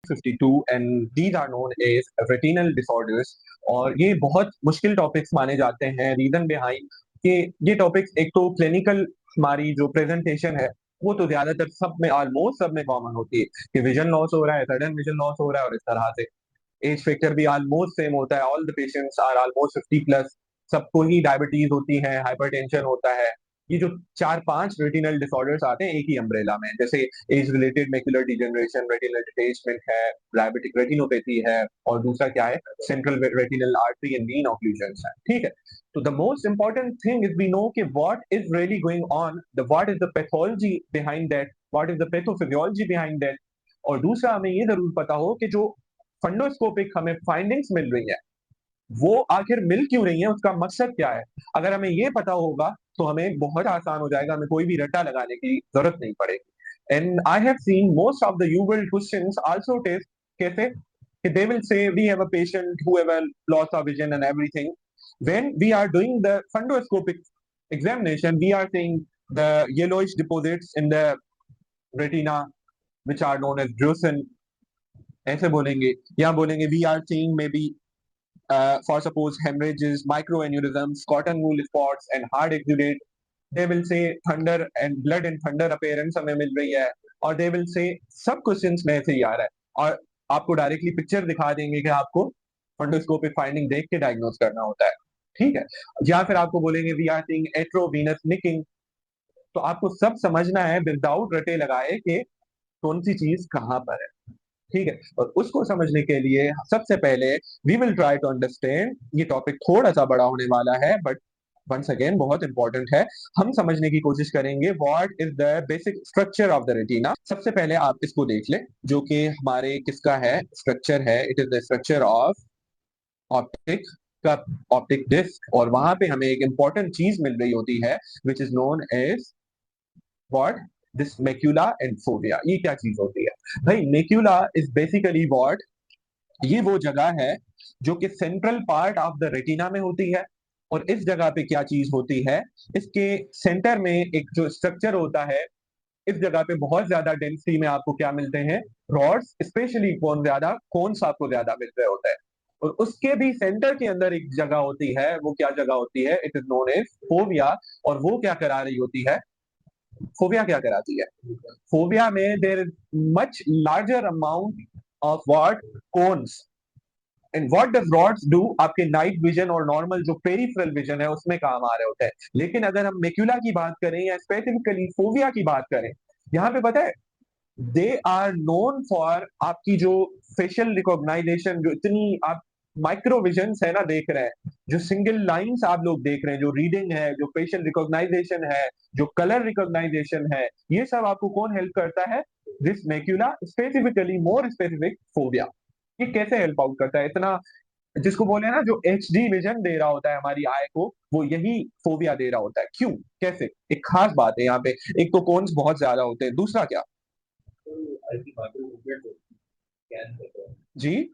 52 and these are known as retinal disorders। और ये बहुत मुश्किल टॉपिक्स माने जाते हैं। रीजन बिहाइंड कि ये टॉपिक्स एक तो क्लिनिकल हमारी जो प्रेजेंटेशन है वो तो ज्यादातर सब में ऑलमोस्ट सब में कॉमन होती है कि विजन लॉस हो रहा है, सडन विजन लॉस हो रहा है और इस तरह से एज फैक्टर भी ऑलमोस्ट सेम होता है। All the patients are almost 50+। सबको ही डायबिटीज होती है, हाइपरटेंशन होता है। ये जो 4-5 रेटिनल डिसऑर्डर्स आते हैं एक ही अम्ब्रेला में, जैसे age related macular degeneration, retinal detachment है, डायबिटिक रेटिनोपैथी है, और दूसरा क्या है, central retinal artery and vein occlusions है। ठीक है, तो the most important thing is we know कि what is really going on, the what is the pathology behind that, what is the pathophysiology behind that. और दूसरा हमें ये जरूर पता हो कि जो फंडोस्कोपिक हमें फाइंडिंग्स मिल रही है वो आखिर मिल क्यों रही है, उसका मकसद क्या है। अगर हमें ये पता होगा तो हमें बहुत आसान हो जाएगा, हमें कोई भी रट्टा लगाने की जरूरत नहीं पड़ेगी। And I have seen most of the you will questions also test कैसे कि they will say we have a patient who have a loss of vision and everything. When we are doing the fundoscopic examination, we are seeing the yellowish deposits in the retina which are known as drusen, ऐसे बोलेंगे, या बोलेंगे we are seeing maybe for suppose hemorrhages, microaneurysms, cotton wool spots and hard exudate. They will say thunder and blood and thunder appearance हमें मिल रही है, और they will say सब questions में ऐसे ही आ रहा है, और आपको डायरेक्टली पिक्चर दिखा देंगे कि आपको फंडोस्कोपिक फाइंडिंग देख के डायग्नोस करना होता है। ठीक है, या फिर आपको बोलेंगे वी आर सीइंग एट्रोवीनस निकिंग। तो आपको सब समझना है विदाउट रटे लगाए कि कौन सी चीज कहाँ पर है। ठीक है, और उसको समझने के लिए सबसे पहले we will try to understand, ये टॉपिक थोड़ा सा बड़ा होने वाला है बट वंस अगेन बहुत इंपॉर्टेंट है। हम समझने की कोशिश करेंगे what is the basic structure of the retina. सबसे पहले आप इसको देख ले, जो कि हमारे किसका है स्ट्रक्चर है, it is the structure of optic का ऑप्टिक डिस्क। और वहां पे हमें एक इंपॉर्टेंट चीज मिल रही होती है which is known as what, this macula and fovea. ये क्या चीज होती है भाई? मेक्यूला इज बेसिकली व्हाट, ये वो जगह है जो कि central part of the retina में होती है। और इस जगह पे क्या चीज होती है, इसके सेंटर में एक जो स्ट्रक्चर होता है, इस जगह पे बहुत ज्यादा डेंसिटी में आपको क्या मिलते हैं, रॉड्स, स्पेशली कौन ज्यादा, कोन्स आपको ज्यादा मिल रहे होते हैं। और उसके भी सेंटर के अंदर एक जगह होती है, वो क्या जगह होती है, it is known as fovea. और वो क्या करा रही होती है, फोबिया क्या कराती है, फोबिया में there is much larger amount of what, cones. And what does rods do, आपके नाइट विजन और नॉर्मल जो पेरिफेरल विजन है उसमें काम आ रहे होते हैं। लेकिन अगर हम मेक्यूला की बात करें या स्पेसिफिकली फोबिया की बात करें, यहाँ पे पता है दे आर नोन फॉर आपकी जो फेशियल रिकॉग्नाइजेशन, जो इतनी आप माइक्रो विजन है ना देख रहे हैं, जो सिंगल लाइंस आप लोग देख रहे हैं, जो रीडिंग है, जो फेशियल रिकॉग्नाइजेशन है, जो कलर रिकॉग्नाइजेशन है, ये सब आपको कौन हेल्प करता है, this मेक्यूला, specifically more specific phobia. ये कैसे हेल्प आउट करता है इतना, जिसको बोले ना जो एचडी विजन दे रहा होता है हमारी आय को, वो यही फोबिया दे रहा होता है। क्यों, कैसे, एक खास बात है यहाँ पे, एक तो कोन्स बहुत ज्यादा होते हैं, दूसरा क्या जी,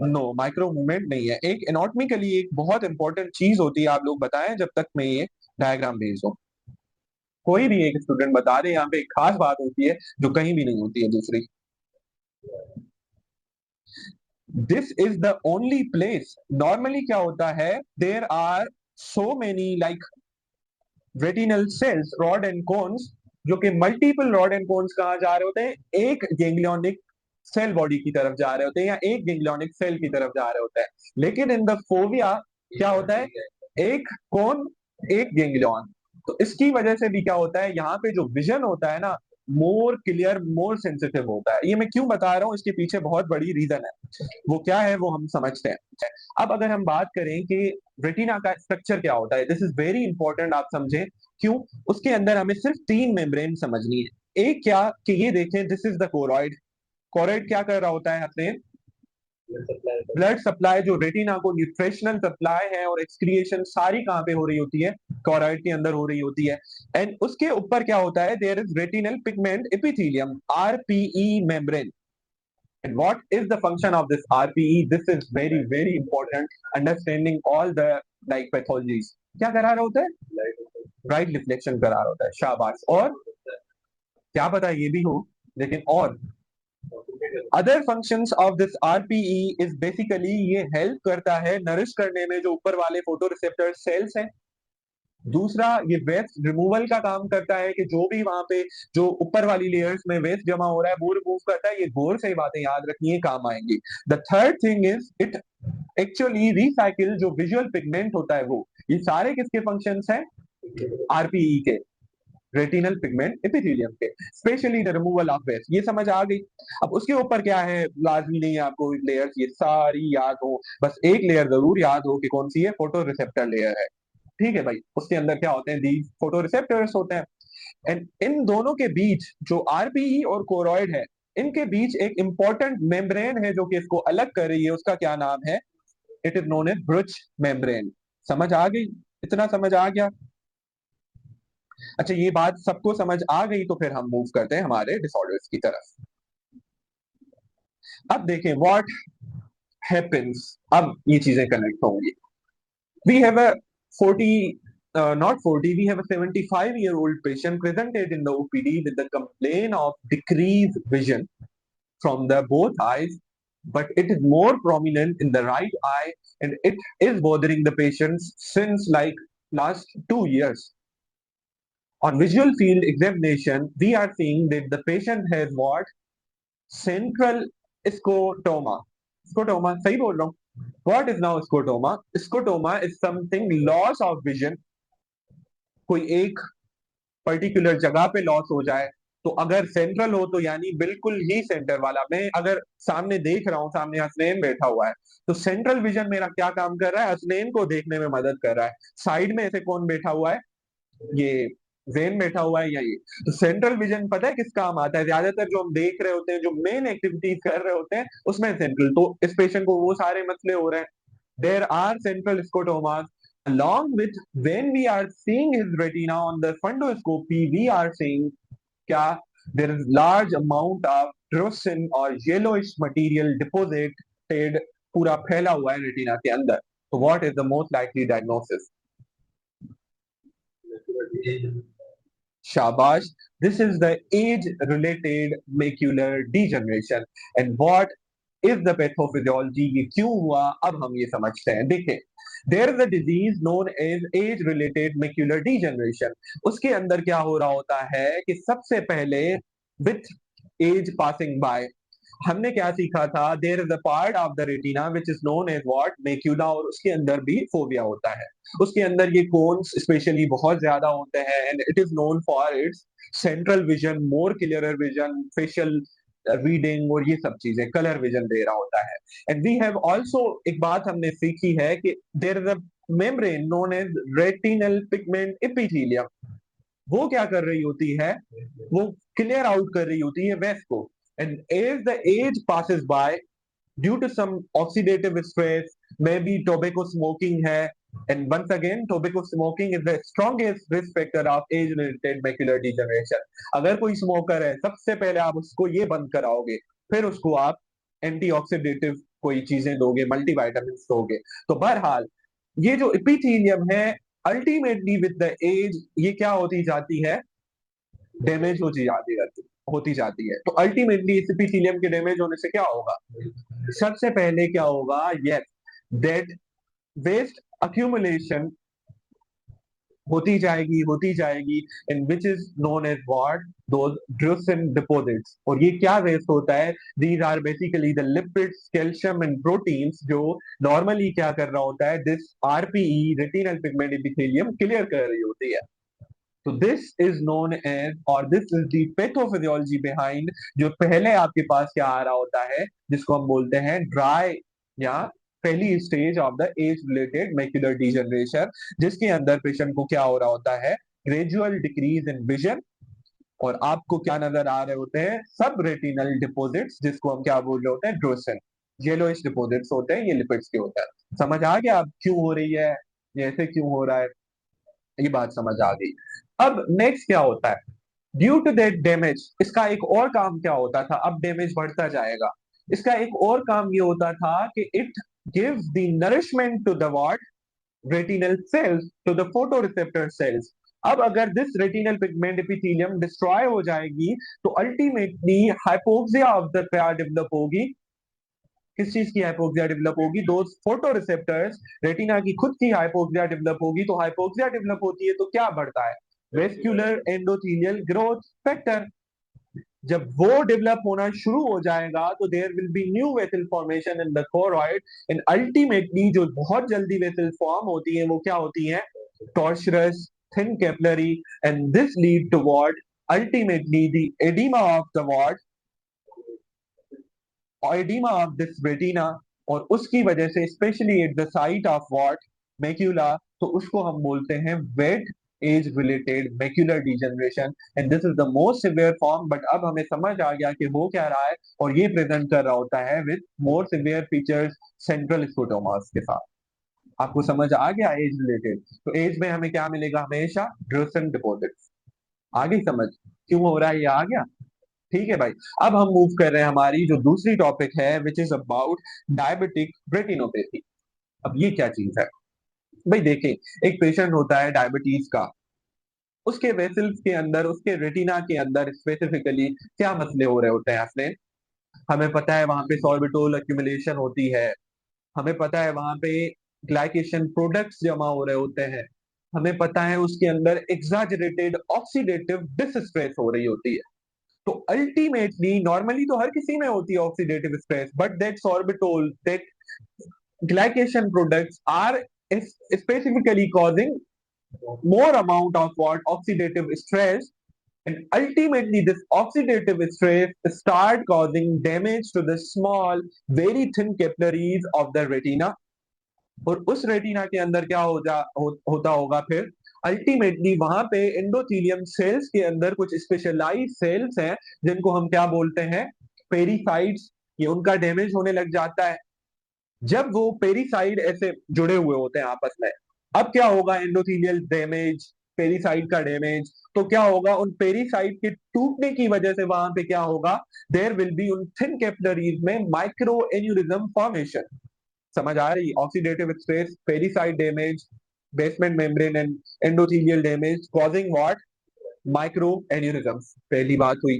नो माइक्रो मूवमेंट नहीं है। एक एनाटॉमिकली एक बहुत इंपॉर्टेंट चीज होती है, आप लोग बताएं जब तक मैं ये डायग्राम भेज दूं। कोई भी एक स्टूडेंट बता दे, यहाँ पे एक खास बात होती है जो कहीं भी नहीं होती है दूसरी। This is the only place, normally क्या होता है, there are so many like retinal cells, rod and cones, जो कि मल्टीपल रॉड एंड कोन्स कहाँ जा रहे होते हैं, एक गैंग्लियोनिक सेल बॉडी की तरफ जा रहे होते हैं, या एक गैंग्लियोनिक सेल की तरफ जा रहे होते हैं। लेकिन इन द फोविया क्या होता है, एक कोन, एक गैंग्लियन। तो इसकी वजह से भी क्या होता है, यहाँ पे जो विजन होता है ना, मोर क्लियर, मोर सेंसिटिव होता है। ये मैं क्यों बता रहा हूँ, इसके पीछे बहुत बड़ी रीजन है, वो क्या है वो हम समझते हैं। अब अगर हम बात करें कि रेटिना का स्ट्रक्चर क्या होता है, दिस इज वेरी इंपॉर्टेंट, आप समझें क्यों। उसके अंदर हमें सिर्फ 3 मेम्ब्रेन समझनी है। एक क्या कि ये देखें, this is the choroid. Choroid क्या कर रहा होता है अपने, ब्लड सप्लाई, जो रेटिना को न्यूट्रिशनल सप्लाई है और एक्सक्रिएशन सारी कहां पे हो रही होती है, कोरॉइड के अंदर हो रही होती है। एंड उसके ऊपर क्या होता है, there is retinal pigment epithelium, RPE membrane. And what is the function of this RPE? This is very very important. Understanding all the like pathologies. क्या करा रहा होता है, राइट रिफ्लेक्शन करा रहा होता है, शाबाश। और क्या पता ये भी हो, लेकिन और other functions of this RPE is basically ये हेल्प करता है नरिश करने में जो ऊपर वाले फोटो रिसेप्टर सेल्स हैं। दूसरा, ये वेस्ट रिमूवल का काम करता है कि जो भी वहां पे जो ऊपर वाली लेयर्स में वेस्ट जमा हो रहा है वो रिमूव करता है। ये गौर से बातें याद रखनी है, काम आएंगी। The third thing is it actually recycle जो विजुअल पिगमेंट होता है वो। ये सारे किसके फंक्शंस हैं? आरपीई के, रेटिनल पिगमेंट एपिथेलियम के, specially the removal of waste. ये समझ आ गई। अब उसके ऊपर क्या है, लाजमी नहीं है आपको लेयर्स ये सारी याद हो, बस एक लेयर जरूर याद हो कि कौन सी है, फोटो रिसेप्टर लेयर है। ठीक है भाई, उसके अंदर क्या होते हैं? दी फोटो रिसेप्टर्स होते हैं। एंड इन दोनों के बीच जो आरपीई और कोरॉइड है, इनके बीच एक इंपॉर्टेंट मेम्ब्रेन है जो कि इसको अलग कर रही है। उसका क्या नाम है? It is known as Bruch membrane. समझ आ गई? इतना समझ आ गया? अच्छा, ये बात सबको समझ आ गई तो फिर हम मूव करते हैं हमारे डिसऑर्डर्स की तरफ। अब देखें व्हाट हैपेंस। अब ये चीजें कनेक्ट होंगी। We have a 40 not 40, we have a 75-year-old patient presented in the OPD with the complaint of decreased vision from the both eyes, but it is more prominent in the right eye, and it is bothering the patients since like last 2 years. On visual field examination, we are seeing that the patient has what? Central scotoma. Scotoma, सही बोल रहा हूँ? What is now scotoma? Scotoma is something loss of vision. कोई एक particular जगह पे loss हो जाए, तो अगर सेंट्रल हो तो यानी बिल्कुल ही सेंटर वाला। मैं अगर सामने देख रहा हूँ, सामने हसनैन बैठा हुआ है, तो सेंट्रल विजन मेरा क्या काम कर रहा है? हसनैन को देखने में मदद कर रहा है। साइड में ऐसे कौन बैठा हुआ है? ये जेन बैठा हुआ है या ये। तो सेंट्रल विजन पता है किस काम आता है? ज्यादातर जो हम देख रहे होते हैं, जो मेन एक्टिविटीज कर रहे होते हैं, उसमें सेंट्रल। तो इस पेशेंट को वो सारे मसले हो रहे हैं। There are central scotomas. Along with when we are seeing his retina on the fundoscopy, we are seeing क्या? There is large amount of drusen और yellowish material deposited पूरा फैला हुआ है रेटिना के अंदर। तो what is the most likely diagnosis? Shabash. This is the age-related macular degeneration. And what is the pathophysiology? ये क्यों हुआ, अब हम ये समझते हैं। देखिए, there is a disease known as age-related macular degeneration. उसके अंदर क्या हो रहा होता है कि सबसे पहले with age passing by, हमने क्या सीखा था? There is a part of the retina which is known as what? Macula. और उसके अंदर भी फोविया होता है। उसके अंदर ये कोन्स स्पेशली बहुत ज्यादा होते हैं, and it is known for its central vision, more clearer vision, facial reading और ये सब चीजें, कलर विजन दे रहा होता है। एंड वी हैव आल्सो, एक बात हमने सीखी है कि there is a membrane known as retinal pigment epithelium. वो क्या कर रही होती है? वो क्लियर आउट कर रही होती है वेस्ट को। And as the age passes by, due to some oxidative stress, may be tobacco smoking है। And once again, tobacco smoking is the strongest risk factor of age related macular degeneration. अगर कोई smoker है, सबसे पहले आप उसको ये बंद कराओगे, फिर उसको आप एंटीऑक्सीडेटिव कोई चीजें दोगे, मल्टीविटामिन दोगे। तो बहरहाल ये जो एपिथेलियम है, अल्टीमेटली विद द एज ये क्या होती जाती है? डैमेज होती जाती है। तो अल्टीमेटली इस एपिथेलियम के डैमेज होने से क्या होगा? सबसे पहले क्या होगा? यस, दैट वेस्ट अक्यूमुलेशन होती जाएगी in which is known as what? Those drusen deposits. और ये क्या वेस्ट होता है? These are basically the lipids, calcium and proteins, जो नॉर्मली क्या कर रहा होता है? This RPE, retinal pigment epithelium, clear कर रही होती है। तो दिस इज नोन एज, और this is the pathophysiology behind, जो पहले आपके पास क्या आ रहा होता है, जिसको हम बोलते हैं ड्राई या पहली stage of the age related macular degeneration, जिसके अंदर पेशेंट को क्या हो रहा होता है? Gradual decrease in vision. और आपको क्या नजर आ रहे होते हैं? सब रेटिनल डिपॉजिट्स, जिसको हम क्या बोल रहे होते हैं? ड्रोसन। येलोइश डिपॉजिट्स होते हैं, ये लिपिड्स के होते हैं। समझ आ गया अब क्यों हो रही है, ये ऐसे क्यों हो रहा है? ये बात समझ आ गई। अब नेक्स्ट क्या होता है? ड्यू टू दैट डैमेज, इसका एक और काम क्या होता था? अब डैमेज बढ़ता जाएगा। इसका एक और काम ये होता था कि it gives the nourishment to the what? Retinal cells, to the photoreceptor cells. अब अगर this retinal pigment epithelium destroy हो जाएगी तो अल्टीमेटली हाइपोक्सिया ऑफ द क्या डेवलप होगी, किस चीज की हाइपोक्सिया डेवलप होगी, दो फोटो रिसेप्टर्स, रेटिना की खुद की हाइपोक्सिया डेवलप होगी। तो हाइपोक्सिया डेवलप होती है तो क्या बढ़ता है, वेस्क्यूलर एंडोथेलियल ग्रोथ फैक्टर। जब वो डेवलप होना शुरू हो जाएगा तो there will be new vessel formation in the choroid and ultimately जो बहुत जल्दी वेसल फॉर्म होती है वो क्या होती है, torturous thin capillary and this lead toward ultimately the oedema of the what, oedema of this retina. और उसकी वजह से specially at the site of what, macula, तो उसको हम बोलते हैं wet age related macular degeneration and this is the most severe form. But अब हमें समझ आ गया कि वो क्या रहा है और ये प्रेजेंट कर रहा होता है with more severe features central scotomas के साथ। आपको समझ आ गया एज रिलेटेड, तो एज में हमें क्या मिलेगा, हमेशा ड्रोसन डिपॉजिट्स। आगे समझ क्यों हो रहा है, ये आ गया। ठीक है भाई, अब हम मूव कर रहे हैं हमारी जो दूसरी टॉपिक है which is about diabetic retinopathy. अब ये क्या चीज है भाई, देखें, एक पेशेंट होता है डायबिटीज का, उसके वेसल्स के अंदर, उसके रेटिना के अंदर स्पेसिफिकली क्या मसले हो रहे होते हैं अपने, हमें पता है वहां पे सॉर्बिटोल एक्यूमुलेशन होती है, हमें पता है वहां पे ग्लाइकेशन प्रोडक्ट्स जमा हो रहे होते हैं, हमें पता है उसके अंदर एग्जाजरेटेड ऑक्सीडेटिव डिस्ट्रेस हो रही होती है। तो अल्टीमेटली नॉर्मली तो हर किसी में होती है oxidative stress, but that sorbitol, that glycation products are specifically causing more amount of what oxidative stress, and ultimately this oxidative stress start causing damage to the small very thin capillaries of the retina। और उस retina के अंदर क्या होता होगा फिर, ultimately वहां पे एंडोथेलियम सेल्स के अंदर कुछ स्पेशलाइज सेल्स हैं जिनको हम क्या बोलते हैं, पेरिसाइड्स, ये उनका डैमेज होने लग जाता है। जब वो पेरिसाइड ऐसे जुड़े हुए होते हैं आपस में, अब क्या होगा, एंडोथेलियल डैमेज, पेरिसाइड का डैमेज, तो क्या होगा, उन पेरिसाइड के टूटने की वजह से वहां पे क्या होगा, देयर विल बी उन थिन कैपिलरीज में माइक्रो एन्यूरिज्म फॉर्मेशन। समझ आ रही, oxidative stress, pericyte damage, basement membrane and endothelial damage causing what, micro aneurysms, पहली बात हुई।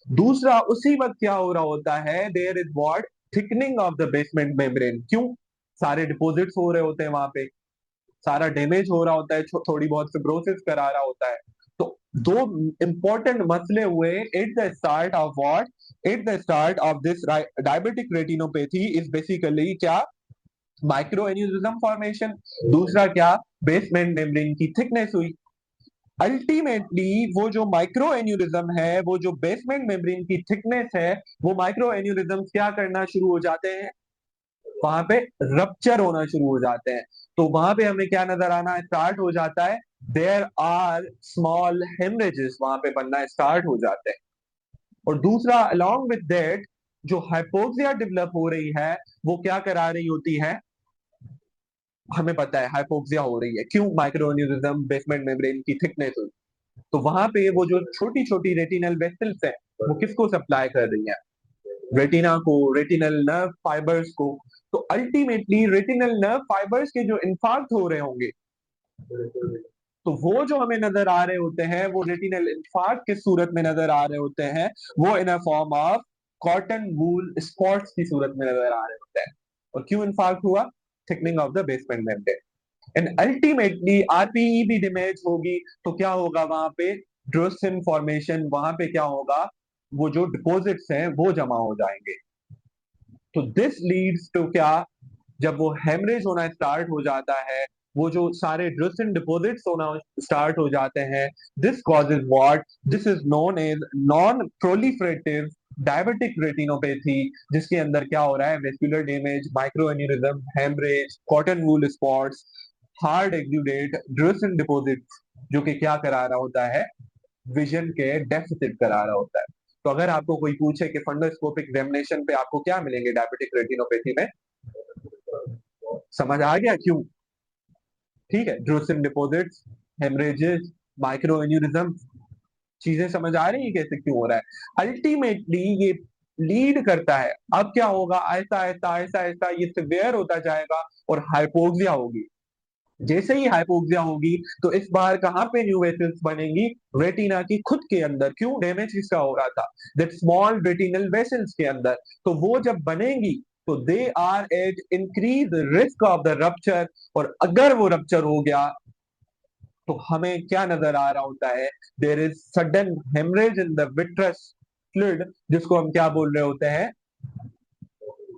दूसरा, उसी वक्त क्या हो रहा होता है, there is what, thickening of the basement membrane. क्यों, सारे डिपॉजिट्स हो रहे होते हैं वहां पे, सारा डैमेज हो रहा होता है, थोड़ी बहुत फिब्रोसिस करा रहा होता है। तो दो इंपॉर्टेंट मसले हुए at the start of what, at the start of this diabetic retinopathy is basically क्या, माइक्रो एन्यूरिज्म फॉर्मेशन, दूसरा क्या, बेसमेंट मेम्ब्रेन की थिकनेस हुई। अल्टीमेटली वो जो माइक्रो एन्यूरिज्म है, वो जो बेसमेंट मेम्ब्रेन की थिकनेस है, वो माइक्रो एन्यूरिज्म क्या करना शुरू हो जाते हैं, वहां पे रप्चर होना शुरू हो जाते हैं। तो वहां पे हमें क्या नजर आना स्टार्ट हो जाता है, देयर आर स्मॉल हेमरेजेस वहां पे बनना स्टार्ट हो जाते हैं। और दूसरा, अलोंग विद दैट जो हाइपोक्सिया डेवलप हो रही है वो क्या करा रही होती है, हमें पता है हाइपोक्सिया हो रही है क्यों, माइक्रोन्यूरिज्म, बेसमेंट मेम्ब्रेन की थिकनेस हुई। तो वहां पे वो जो छोटी छोटी रेटिनल वेसल्स है वो किसको सप्लाई कर रही है, रेटिना को, रेटिनल नर्व फाइबर्स को। तो अल्टीमेटली रेटिनल नर्व फाइबर्स के जो इंफार्क्ट हो रहे होंगे, तो वो जो हमें नजर आ रहे होते हैं वो रेटिनल इंफार्क्ट किस सूरत में नजर आ रहे होते हैं, वो in a form of cotton wool spots की सूरत में नजर आ रहे होते हैं। और क्यों इंफार्क्ट हुआ, thickening of the basement membrane. And ultimately RPE भी डैमेज होगी तो क्या होगा वहां पे, ड्रोसिन फॉर्मेशन, वहां पे क्या होगा, वो जो डिपॉजिट्स हैं वो जमा हो जाएंगे। तो दिस लीड्स टू क्या, जब वो हेमरेज होना स्टार्ट हो जाता है, वो जो सारे ड्रोसिन डिपॉजिट्स होना स्टार्ट हो जाते हैं, this causes what, this is known as non proliferative diabetic retinopathy, जिसके अंदर क्या हो रहा है, vascular damage, micro aneurysm, haemorrhage, cotton wool spots, hard exudate drusen deposit, जो कि क्या करा रहा होता है, विजन के डेफिसिट करा रहा होता है। तो अगर आपको कोई पूछे कि फंडोस्कोपिक एग्जामिनेशन पे आपको क्या मिलेंगे डायबिटिक रेटिनोपैथी में, समझ आ गया क्यों, ठीक है, ड्रोसिन डिपॉजिट्स, हेमरेजेस, माइक्रो एन्यूरिज्म, चीजें समझ आ रही है कैसे क्यों हो रहा है। अल्टीमेटली ये लीड करता है, अब क्या होगा, ऐसा ऐसा ऐसा ऐसा ये सिवियर होता जाएगा और हाइपोक्सिया होगी। जैसे ही हाइपोक्सिया होगी तो इस बार कहाँ पे न्यू वेसल्स बनेंगी? रेटिना की खुद के अंदर। क्यों? डैमेज किसका हो रहा था? दैट स्मॉल रेटिनल वेसल्स के अंदर। तो वो जब बनेंगी तो they are at increase risk of the rupture. और अगर वो रप्चर हो गया तो हमें क्या नजर आ रहा होता है? There is sudden haemorrhage in the vitreous fluid, जिसको हम क्या बोल रहे होते हैं?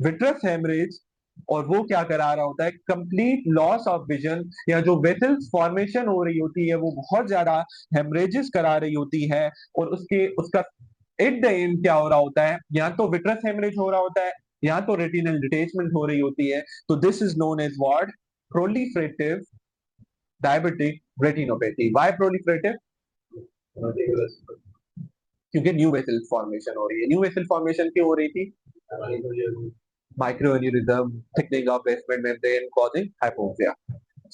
Vitreous haemorrhage. और वो क्या करा रहा होता है? कंप्लीट लॉस ऑफ विजन, या जो वेसल्स फॉर्मेशन हो रही होती है वो बहुत ज्यादा हेमरेजेस करा रही होती है। और उसका एट द एंड क्या हो रहा होता है? या तो विट्रस हेमरेज हो रहा होता है, या तो रेटिनल डिटेचमेंट हो रही होती है। तो this is known as what? Proliferative diabetic retinopathy. Why proliferative? क्योंकि न्यू वेसल फॉर्मेशन हो रही है। न्यू वेसल फॉर्मेशन क्यों हो रही थी? Microaneurysm, thickening of basement membrane causing hypoxia.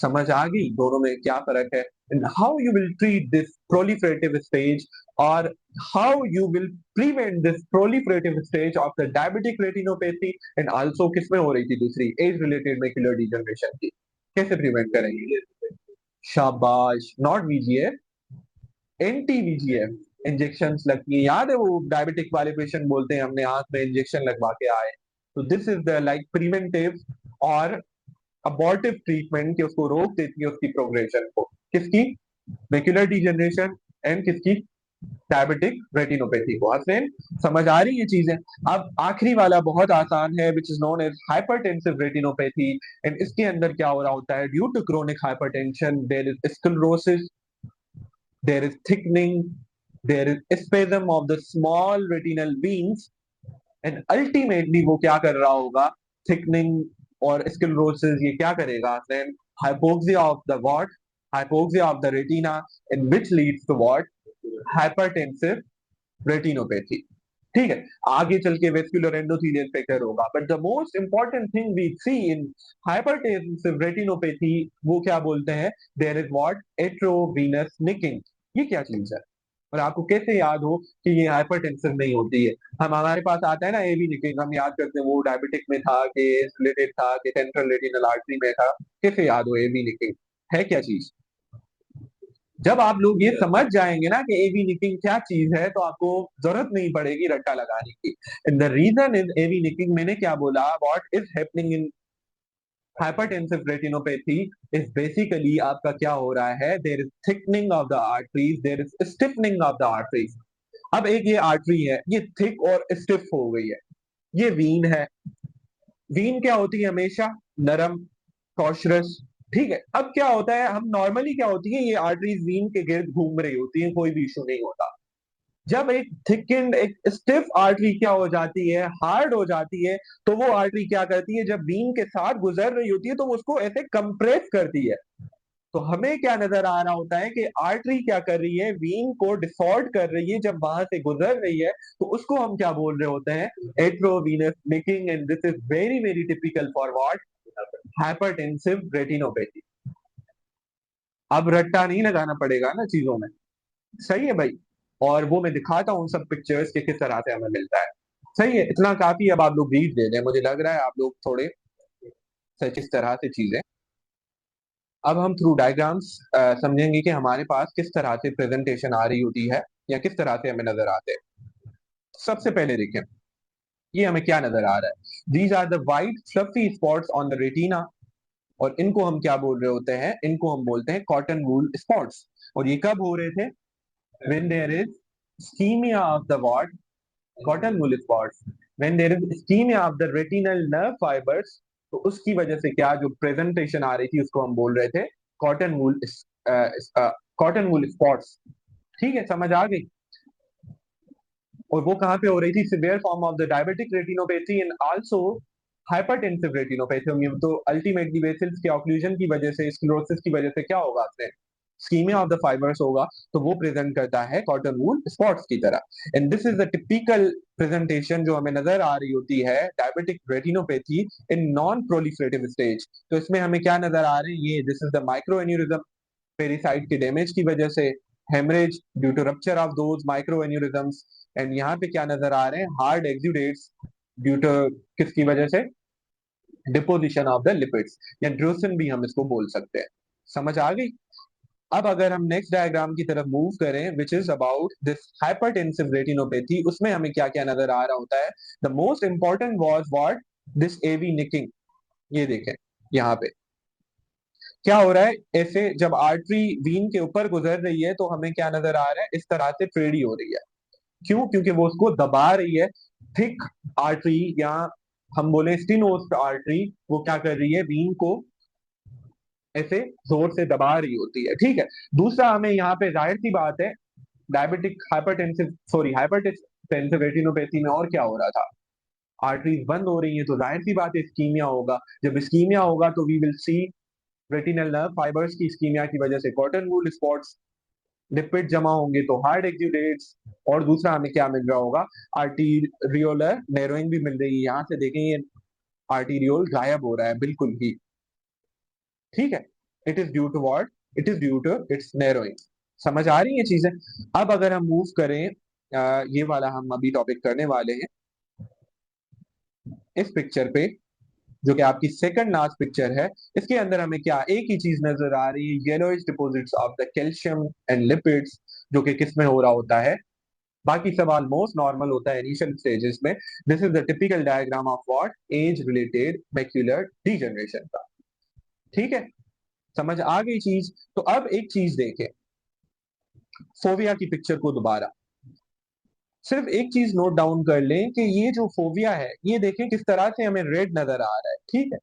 समझ आ गई दोनों में क्या फर्क है? And how you will treat this proliferative stage, और how you will prevent this proliferative stage of the diabetic retinopathy. And also किसमें हो रही थी दूसरी? एज रिलेटेड मैक्युलर डिजनरेशन की। कैसे प्रिवेंट करेंगे? शाबाश, not VGF, anti VGF injection लगती है। याद है वो डायबिटिक वाले पेशेंट बोलते हैं हमने आंख में इंजेक्शन लगवा के आए। तो this is the like preventive और अबॉर्टिव ट्रीटमेंट, कि उसको रोक देती है उसकी प्रोग्रेशन को। किसकी? मैक्युलर डिजनरेशन एंड किसकी? डायबिटिक रेटिनोपैथी को। हसनैन, समझ आ रही है चीजें? अब आखिरी वाला बहुत आसान है, which is known as hypertensive retinopathy. And इसके अंदर क्या हो रहा होता है? Due to chronic hypertension there is sclerosis, there is thickening, there is spasm of the small retinal veins, and ultimately वो क्या कर रहा होगा? thickening और sclerosis ये क्या करेगा? then hypoxia of the what? Hypoxia of the retina, and which leads to what? Hypertensive retinopathy. ठीक है, आगे चल के वेस्कुलर एंडोथेलियल फ्रैक्चर होगा। But the most important thing we see in hypertensive retinopathy, वो क्या बोलते हैं? There is what? Arteriovenous nicking. ये क्या चीज है? और आपको कैसे याद हो कि ये हाइपरटेंसिव नहीं होती है? हम हमारे पास आता है ना एवी निकिंग, हम याद करते हैं वो डायबिटिक में था कि रिलेटेड था कि सेंट्रल रेटिनल आर्टरी में था। कैसे याद हो एवी निकिंग? है क्या चीज? जब आप लोग ये समझ जाएंगे ना कि एवी निकिंग क्या चीज है, तो आपको जरूरत नहीं पड़ेगी रट्टा लगाने की। And the reason is AV nicking, मैंने क्या बोला? What is happening in hypertensive retinopathy is basically आपका क्या हो रहा है? There is thickening of the arteries, there is stiffening of the arteries. अब एक ये आर्टरी है, ये थिक और स्टिफ हो गई है। ये वीन है। वीन क्या होती है? हमेशा नरम, टॉर्चरस। ठीक है, अब क्या होता है? हम नॉर्मली क्या होती है, ये आर्टरीज वीन के गिर्द घूम रही होती है, कोई भी इशू नहीं होता। जब एक थिकन्ड, एक स्टिफ आर्टरी क्या हो जाती है? हार्ड हो जाती है। तो वो आर्टरी क्या करती है? जब वीन के साथ गुजर रही होती है तो वो उसको ऐसे कंप्रेस करती है। तो हमें क्या नजर आ रहा होता है कि आर्टरी क्या कर रही है? वीन को डिसऑर्ड कर रही है जब वहां से गुजर रही है। तो उसको हम क्या बोल रहे होते हैं? Arteriovenous nicking. And this is very very typical for what? Hypertensive retinopathy. अब रट्टा नहीं लगाना पड़ेगा ना चीजों में। सही है भाई? और वो मैं दिखाता हूँ सब पिक्चर्स के किस तरह से हमें मिलता है। सही है, इतना काफी। अब आप लोग रीड दे दें, मुझे लग रहा है आप लोग थोड़े सच इस तरह से चीजें। अब हम थ्रू डायग्राम्स समझेंगे कि हमारे पास किस तरह से प्रेजेंटेशन आ रही होती है, या किस तरह से हमें नजर आते हैं। सबसे पहले देखें, ये हमें क्या नजर आ रहा है? These are the white fluffy spots on the retina. और इनको हम क्या बोल रहे होते हैं? इनको हम बोलते हैं कॉटन वूल स्पॉट्स। और ये कब हो रहे थे? when there is ischemia of the what? Cotton wool spots. When there is ischemia of the retinal nerve fibers, तो उसकी वजह से क्या जो प्रेजेंटेशन आ रही थी उसको हम बोल रहे थे cotton wool, cotton wool spots. ठीक है, समझ आ गई? और वो कहाँ पे हो रही थी? Severe form of the diabetic retinopathy and also hypertensive retinopathy. तो अल्टीमेटली वेसल्स के ऑक्लूजन की वजह से, स्क्लेरोसिस की वजह से क्या होगा? आपने स्कीमिया ऑफ द फाइबर्स होगा। तो वो प्रेजेंट करता है कॉटन वूल स्पॉट्स की तरह। And this is the typical presentation जो हमें नजर आ रही होती है diabetic retinopathy in non proliferative stage. तो इसमें हमें क्या नजर आ रहे हैं? ये this is the micro aneurysm, pericyte के डैमेज की वजह से, haemorrhage due to rupture of those micro aneurysms. And यहाँ पे क्या नजर आ रहे हैं? हार्ड एक्सुडेट्स ड्यू टू किसकी वजह से? डिपोजिशन ऑफ द लिपिड्स, या ड्रोसिन भी हम इसको बोल सकते हैं। समझ आ गई? अब अगर हम नेक्स्ट डायग्राम की तरफ मूव करें which is about this hypertensive retinopathy, उसमें हमें क्या क्या नजर आ रहा होता है? The most important was what? This AV nicking. ये देखें यहाँ पे क्या हो रहा है, ऐसे जब आर्टरी वीन के ऊपर गुजर रही है तो हमें क्या नजर आ रहा है, इस तरह से टेढ़ी हो रही है। क्यों? क्योंकि वो उसको दबा रही है। थिक आर्टरी या हम बोले स्टिनोस्ट आर्टरी, वो क्या कर रही है, वीन को ऐसे जोर से दबा रही होती है। ठीक है। दूसरा हमें यहाँ पे जाहिर सी बात है, diabetic hypertensive sorry hypertensive retinopathy में और क्या हो रहा था, आर्टरीज बंद हो रही है, तो जाहिर सी बात है इस्कीमिया होगा। जब इस्कीमिया होगा तो we will see retinal nerve fibres की इस्कीमिया की वजह से कॉटन वूल स्पॉट्स, लिपिड जमा होंगे तो हार्ड एक्सुडेट्स, और दूसरा हमें क्या मिल रहा होगा, आर्टीरियोलर नैरोइंग भी मिल रही है। यहां से देखें ये आर्टीरियोल गायब हो रहा है बिल्कुल ही। ठीक है। It is due to what? It is due to its narrowing. समझ आ रही है चीजें? अब अगर हम मूव करें, ये वाला हम अभी टॉपिक करने वाले हैं इस पिक्चर पे, जो कि आपकी सेकंड लास्ट पिक्चर है। इसके अंदर हमें क्या एक ही चीज नजर आ रही है, yellowish deposits of the calcium and lipids, जो कि किस में हो रहा होता है, बाकी सब ऑलमोस्ट नॉर्मल होता है इनिशियल स्टेजेस में। This is the typical diagram of what? As related macular degeneration का। ठीक है। समझ आ गई चीज? तो अब एक चीज देखें, फोविया की पिक्चर को दोबारा, सिर्फ एक चीज नोट डाउन कर लें कि ये जो फोविया है, ये देखें किस तरह से हमें रेड नजर आ रहा है। ठीक है।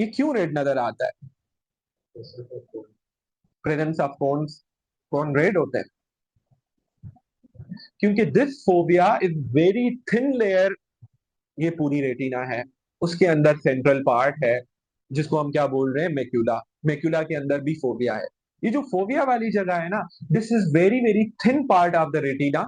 ये क्यों रेड नजर आता है? प्रेजेंस ऑफ कौन, कौन रेड होते हैं? क्योंकि this phobia is very thin layer, ये पूरी रेटिना है, उसके अंदर सेंट्रल पार्ट है जिसको हम क्या बोल रहे हैं, मेक्यूला। मेक्यूला के अंदर भी फोबिया है। ये जो फोबिया वाली जगह है ना, this is very very thin part of the retina,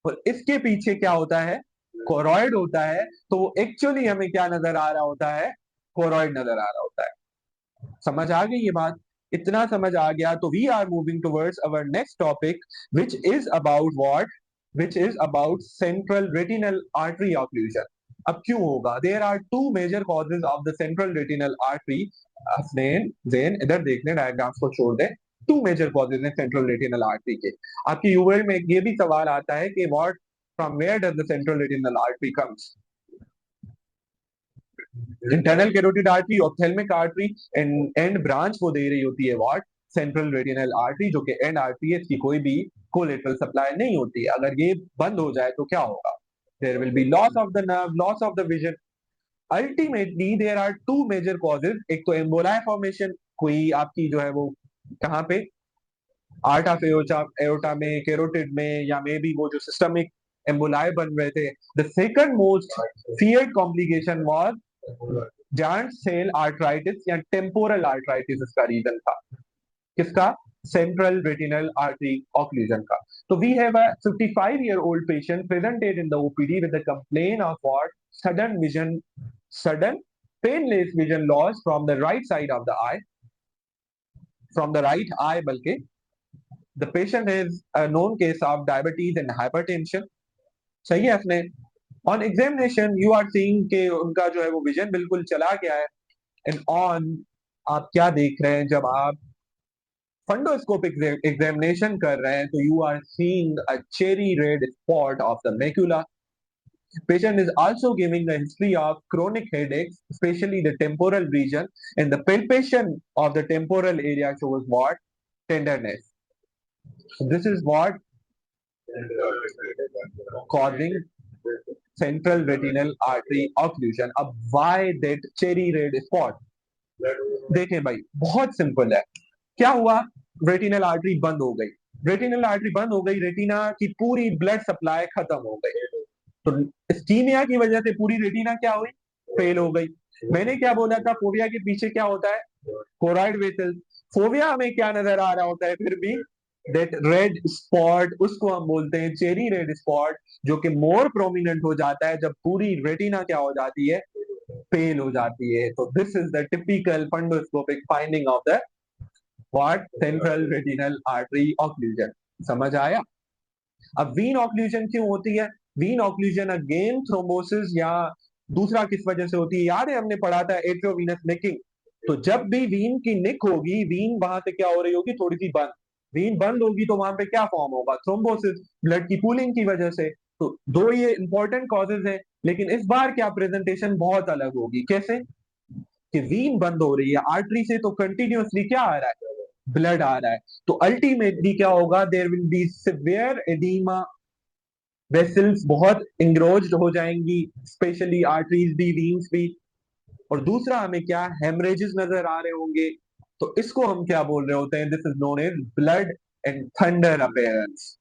और इसके पीछे क्या होता है, कोरॉइड होता है। तो एक्चुअली हमें क्या नजर आ रहा होता है, कोरॉइड नजर आ रहा होता है। समझ आ गई ये बात? इतना समझ आ गया तो we are moving towards our next topic which is about what? Which is about central retinal artery occlusion. अब क्यों होगा? There are two major causes of the central retinal artery. Hasnain Jain इधर देखने, डायग्राम्स को छोड़ दे। टू मेजर कॉजेज हैं central retinal artery के। आपके यूएल में ये भी सवाल आता है कि what, from where does the central retinal artery comes? Internal carotid artery, ophthalmic artery, and branch वो दे रही होती है व्हाट? सेंट्रल रेटिनल आर्टरी, जो कि एंड आर्टरी है, इसकी कोई भी कोलेटरल सप्लाई नहीं होती है। अगर ये बंद हो जाए तो क्या होगा? There will be loss of the nerve, loss of the vision. Ultimately there are two major causes, एक तो एम्बोलाय फॉर्मेशन, कोई आपकी जो है वो कहाँ पे, आर्ट ऑफ एओटा में, कैरोटिड में, या मे बी वो जो सिस्टमिक एम्बोलाय बन रहे थे। The second most feared complication was giant cell arteritis या टेम्पोरल आर्ट्राइटिस, इसका रीजन था किसका? सेंट्रल रेटिनल आर्टरी ऑक्लूजन का। तो we have a 55-year-old patient presented in the OPD with the complaint of what? Sudden vision, sudden painless vision loss from the right side of the eye, from the right eye बल्कि। The patient is a known case of diabetes and hypertension। सही है अपने। On examination you are seeing के उनका जो है वो vision बिल्कुल चला गया है। एंड ऑन, आप क्या देख रहे हैं जब आप फंडोस्कोपिक एग्जामिनेशन कर रहे हैं, तो you are seeing a cherry red spot of the macula. Patient is also giving a history of chronic headaches, especially the temporal region, and the palpation of the temporal area shows what? Tenderness. So this is what causing central retinal artery occlusion. अब why that cherry red spot? देखें भाई, बहुत simple है। क्या हुआ? Retinal artery बंद हो गई। रेटिनल आर्टरी बंद हो गई, रेटिना की पूरी ब्लड सप्लाई खत्म हो गई। तो इस्कीमिया की वजह से पूरी रेटिना क्या हुई? फेल हो गई। मैंने क्या बोला था, फोबिया के पीछे क्या होता है? Choroid vessels. फोबिया हमें क्या नजर आ रहा होता है फिर भी? दैट रेड स्पॉट, उसको हम बोलते हैं चेरी रेड स्पॉट, जो कि मोर प्रोमिनेंट हो जाता है जब पूरी रेटिना क्या हो जाती है? फेल हो जाती है। तो this is the typical fundoscopic finding of the what? Central retinal artery occlusion. समझ आया? अब वीन ऑक्लूजन क्यों होती है? वीन ऑक्लूजन अगेन थ्रोम्बोसिस या दूसरा किस वजह से होती है? याद है हमने पढ़ा था एट्रोवीनस नेकिंग। तो जब भी वीन की निक होगी, वीन वहां से क्या हो रही होगी, थोड़ी सी बंद, वीन बंद होगी तो वहां पे क्या फॉर्म होगा, थ्रोम्बोसिस, ब्लड की पूलिंग की वजह से। तो दो ये इंपॉर्टेंट कॉजेज हैं, लेकिन इस बार क्या प्रेजेंटेशन बहुत अलग होगी। कैसे? कि वीन बंद हो रही है, आर्टरी से तो कंटिन्यूअसली क्या आ रहा है, ब्लड आ रहा है। तो अल्टीमेटली क्या होगा, there will be severe oedema, vessels बहुत इंग्रोज्ड हो जाएंगी, स्पेशली आर्टरीज भी, वीन्स भी। और दूसरा हमें क्या, हेमरेजेस नजर आ रहे होंगे। तो इसको हम क्या बोल रहे होते हैं, this is known as blood and thunder appearance,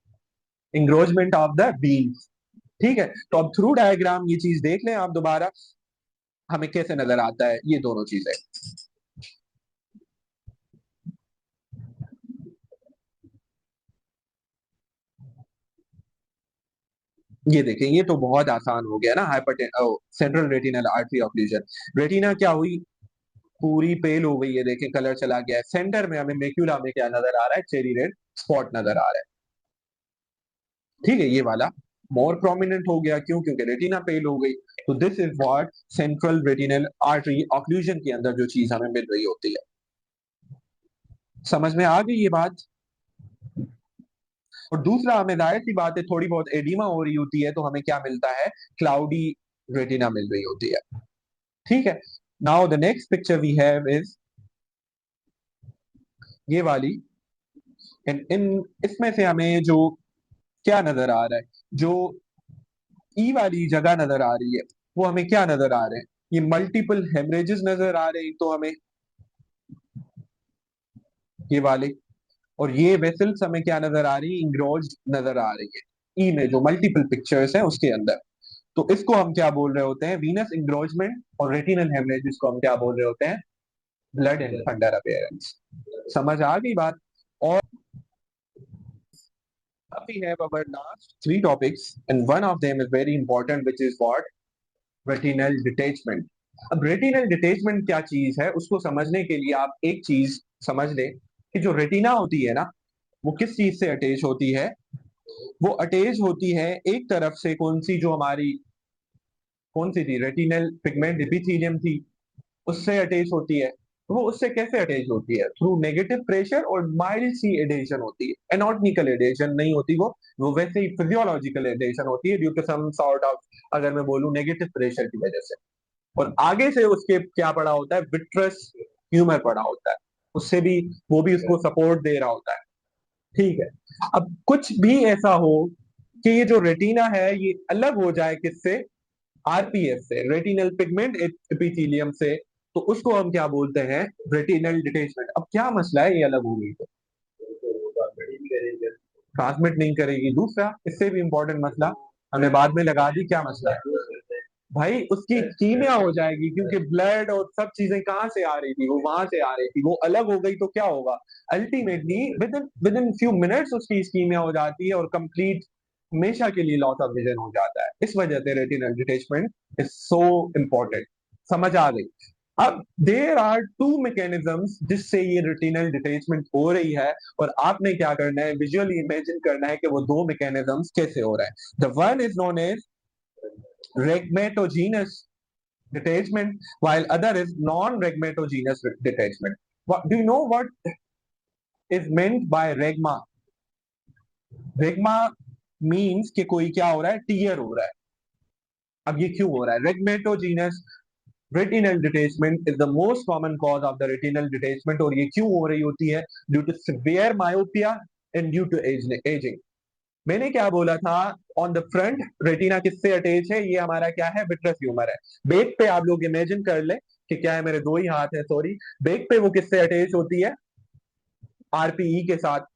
engorgement of the veins. ठीक है, तो अब थ्रू डायग्राम ये चीज देख लें आप दोबारा, हमें कैसे नजर आता है ये दोनों चीजें। ये देखें, ये तो बहुत आसान हो गया ना, hyper central retinal artery occlusion. Retina क्या हुई, पूरी पेल हो गई है, देखें कलर चला गया है। सेंटर में हमें मेक्यूला में क्या नजर आ रहा है, चेरी रेड स्पॉट नजर आ रहा है। ठीक है, ये वाला मोर प्रोमिनेंट हो गया, क्यों, क्योंकि रेटिना पेल हो गई। तो this is what central retinal artery occlusion के अंदर जो चीज हमें मिल रही होती है। समझ में आ गई ये बात? और दूसरा, हमें जाहिर सी बात है थोड़ी बहुत एडिमा हो रही होती है तो हमें क्या मिलता है, क्लाउडी रेटिना मिल रही होती है। ठीक है, now the next picture we have is ये वाली। इन इसमें से हमें जो क्या नजर आ रहा है, जो ई वाली जगह नजर आ रही है, वो हमें क्या नजर आ रहे हैं, ये मल्टीपल हेमरेजेस नजर आ रहे हैं तो हमें, ये वाले। और ये वेसल्स हमें क्या नजर आ रही है, इंग्रोज्ड नजर आ रही है ई में, जो मल्टीपल पिक्चर्स हैं उसके अंदर। तो इसको हम क्या बोल रहे होते हैं, वीनस इंग्रोजमेंट। और रेटिनल हेमरेजेस को हम क्या बोल रहे होते हैं, ब्लड एंड थंडर अपीयरेंस। समझ आ गई बात? और we have our last three topics, and one of them is very important, which is what, retinal detachment. अब रेटिनल डिटेचमेंट क्या चीज है, उसको समझने के लिए आप एक चीज समझ लें कि जो रेटिना होती है ना, वो किस चीज से अटैच होती है। वो अटैच होती है एक तरफ से, कौन सी, जो हमारी कौन सी थी, रेटिनल पिगमेंट एपिथेलियम थी, उससे अटैच होती है। तो वो उससे कैसे अटैच होती है, थ्रू नेगेटिव प्रेशर, और माइल्ड सी एडेशन होती है, एनॉटमिकल एडेशन नहीं होती वो वैसे ही फिजियोलॉजिकल एडेशन होती है, due to some sort of, अगर मैं बोलूं, नेगेटिव प्रेशर की वजह से। और आगे से उसके क्या पड़ा होता है, विट्रस ह्यूमर पड़ा होता है, उससे भी, वो भी उसको सपोर्ट दे रहा होता है। ठीक है, अब कुछ भी ऐसा हो कि ये जो रेटिना है ये अलग हो जाए, किससे, आरपीएस से, रेटिनल पिगमेंट एपिथेलियम से, तो उसको हम क्या बोलते हैं, रेटिनल डिटेचमेंट। अब क्या मसला है, ये अलग हो गई तो ट्रांसमिट नहीं करेगी। दूसरा, इससे भी इंपॉर्टेंट मसला, हमने बाद में लगा दी, क्या मसला है भाई, उसकी कीमिया हो जाएगी, क्योंकि ब्लड और सब चीजें कहां से आ रही थी, वो वहां से आ रही थी, वो अलग हो गई तो क्या होगा, ultimately with in few minutes उसकी कीमिया हो जाती है, और कंप्लीट हमेशा के लिए लॉस ऑफ विजन हो जाता है। इस वजह से retinal detachment is so important. समझ आ गई? अब देर आर टू मैकेनिज्म्स जिससे ये रेटिनल डिटेचमेंट हो रही है, और आपने क्या करना है, विजुअली इमेजिन करना है कि वो दो मैकेनिज्म्स कैसे हो रहा है। The one is known as regmatogenous detachment, while other is non-regmatogenous detachment. Do you know what is meant by regma? Regma means कि कोई क्या हो रहा है, टीयर हो रहा है। अब ये क्यों हो रहा है, regmatogenous retinal detachment is the most common cause of the retinal detachment, और ये क्यों हो रही होती है, due to severe myopia and due to aging. मैंने क्या बोला था, ऑन द फ्रंट रेटिना किससे अटैच है, ये हमारा क्या है, विट्रस ह्यूमर है। बैक पे आप लोग इमेजिन कर ले कि क्या है, मेरे दो ही हाथ है, सॉरी, बैक पे वो किससे अटैच होती है, आरपीई के साथ।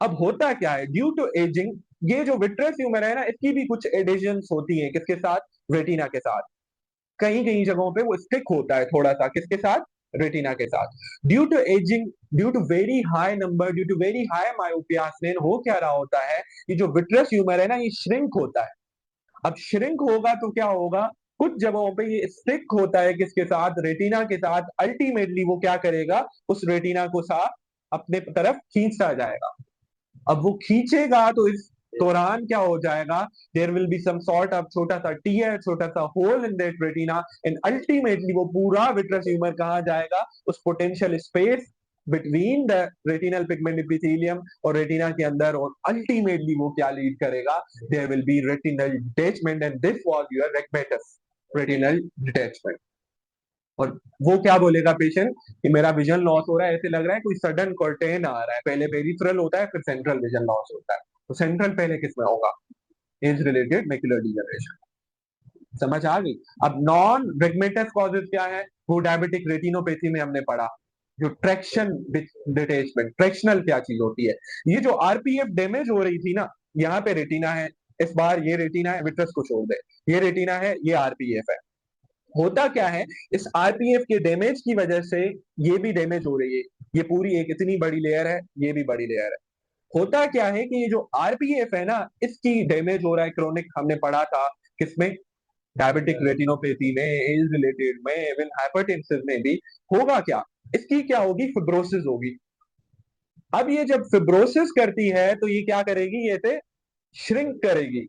अब होता क्या है, ड्यू टू एजिंग, ये जो विट्रस ह्यूमर है ना, इसकी भी कुछ एडिशन होती है, किसके साथ, रेटिना के साथ। कहीं कहीं जगहों पे वो स्टिक होता है थोड़ा सा, किसके साथ, रेटिना के साथ। Due to ageing, due to very high number, due to very high myopias, हो क्या रहा होता है, ये जो विट्रस ह्यूमर है ना, ये श्रिंक होता है। अब श्रिंक होगा तो क्या होगा, कुछ जगहों पे ये स्टिक होता है, किसके साथ, रेटिना के साथ। अल्टीमेटली वो क्या करेगा, उस रेटिना को साथ अपने तरफ खींचता जाएगा। अब वो खींचेगा तो इस दौरान क्या हो जाएगा, there will be some sort of छोटा सा टीयर, छोटा सा hole in that retina, and ultimately वो पूरा विट्रस ह्यूमर कहाँ जाएगा, उस potential space between the retinal pigment epithelium और रेटिना के अंदर, और अल्टीमेटली वो क्या लीड करेगा, there will be retinal detachment, and this was your rhegmatogenous, retinal detachment. और वो क्या बोलेगा पेशेंट कि मेरा विजन लॉस हो रहा है, ऐसे लग रहा है कोई सडन कर्टेन आ रहा है, पहले पेरिफेरल होता है फिर सेंट्रल विजन लॉस होता है, तो सेंट्रल पहले किसमें होगा, एज रिलेटेड मैकुलर डिजनरेशन। समझ आ गई। अब नॉन रेगमेटस कॉजेज क्या है, वो डायबिटिक रेटिनोपैथी में हमने पढ़ा, जो ट्रैक्शन डिटेचमेंट, ट्रैक्शनल क्या चीज होती है, ये जो आरपीएफ डैमेज हो रही थी ना, यहाँ पे रेटिना है, इस बार ये रेटिना है, विट्रस को छोड़ दे, ये रेटिना है, ये आरपीएफ है। होता क्या है, इस आरपीएफ के डैमेज की वजह से ये भी डैमेज हो रही है, ये पूरी एक इतनी बड़ी लेयर है, ये भी बड़ी लेयर है। होता क्या है कि ये जो आरपीएफ है ना, इसकी डैमेज हो रहा है क्रोनिक, हमने पढ़ा था किसमें, डायबिटिक रेटिनोपैथी में, एज रिलेटेड में, इवन हाइपरटेंसिव में भी। होगा क्या, इसकी क्या होगी, फिब्रोसिस होगी। अब ये जब फिब्रोसिस करती है तो ये क्या करेगी, ये थे श्रिंक करेगी।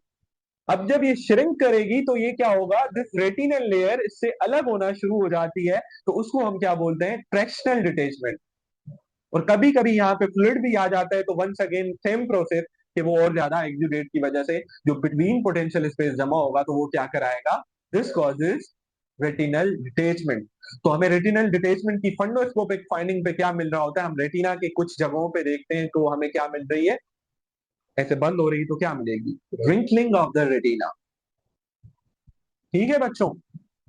अब जब ये श्रिंक करेगी तो ये क्या होगा, दिस रेटिनल लेयर इससे अलग होना शुरू हो जाती है, तो उसको हम क्या बोलते हैं, ट्रैक्शनल डिटेचमेंट। और कभी कभी यहाँ पे फ्लूइड भी आ जाता है, तो वंस अगेन सेम प्रोसेस, कि वो और ज्यादा एक्सुडेट की वजह से जो बिटवीन पोटेंशियल स्पेस जमा होगा, तो वो क्या कराएगा, दिस कॉजेज रेटिनल डिटेचमेंट। तो हमें रेटिनल डिटेचमेंट की फंडोस्कोपिक फाइंडिंग पे क्या मिल रहा होता है, हम रेटिना के कुछ जगहों पे देखते हैं तो हमें क्या मिल रही है, ऐसे बंद हो रही तो क्या मिलेगी, रिंकलिंग ऑफ द रेटिना। ठीक है बच्चों,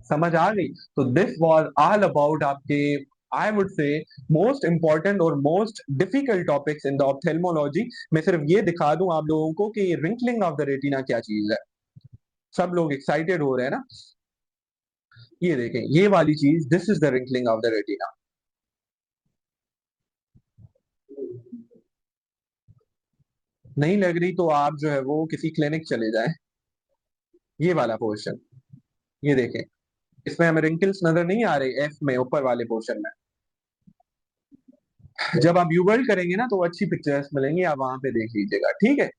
समझ आ गई। तो दिस वाज ऑल अबाउट आपके, I would say, most important और most difficult topics in the ophthalmology. मैं सिर्फ ये दिखा दूं आप लोगों को कि रिंकलिंग ऑफ द रेटिना क्या चीज है। सब लोग एक्साइटेड हो रहे हैं ना, ये देखें, ये वाली चीज, this is the wrinkling of the retina. नहीं लग रही तो आप जो है वो किसी क्लिनिक चले जाएं। ये वाला पोर्शन, ये देखें, इसमें हमें रिंकल्स नजर नहीं आ रही, एफ में ऊपर वाले पोर्शन में। जब आप यूवर्ल्ड करेंगे ना तो अच्छी पिक्चर्स मिलेंगी, आप वहां पे देख लीजिएगा, ठीक है।